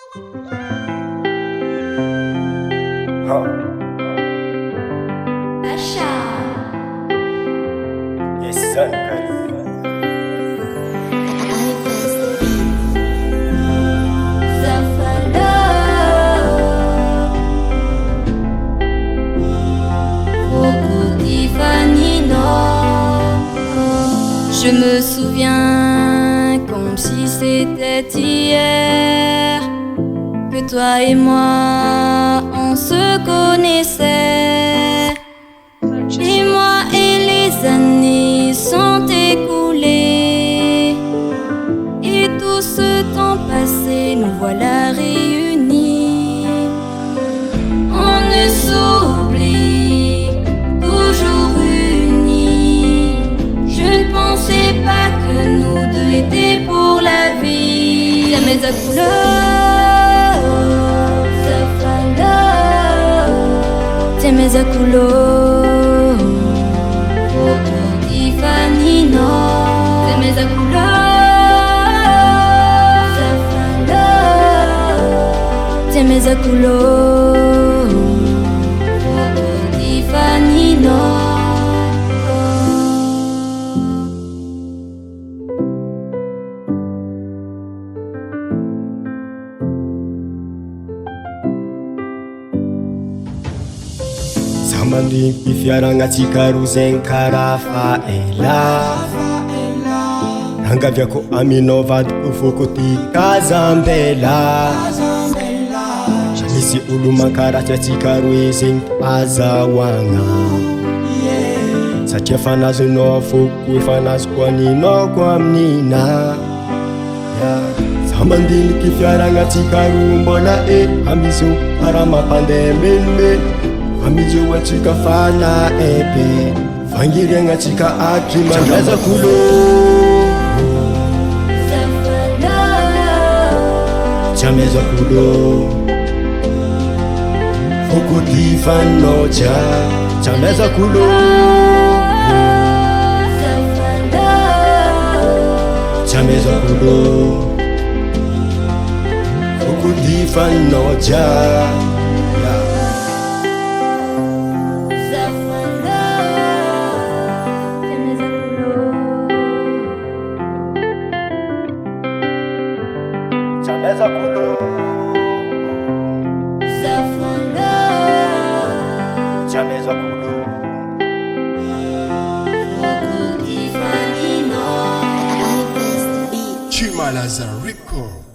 TACHA. Yes, son. Je me souviens comme si c'était hier que toi et moi on se connaissait. Et moi et les années sont écoulées, et tout ce temps passé nous voilà réunis. On ne s'oublie, toujours unis. Je ne pensais pas que nous deux étions pour la vie. Tsamezak tsamezak Tifanino tsamezak tsamezak Tifanino. Samandrimpi fiaragnatsika ro zegny karaha faela. Rangaviako aminao vadiko foko ty kazambela. Misy olo mankaratsy atsika roe zegny azahoagna, satria efa nazonao foko efa nazoko aninao ko aminina. Za mandiniky fiaragnatsika ro mbola amizo para mampandeha menomeno. Amizo atsika fana ebe vangiriagna atsika aky mandrazakolo. Tsamezakolo foko tifanoja. Tsamezakolo tsamezakolo foko tifanoja. Tsamezakolo tsamezakolo Malagasy record.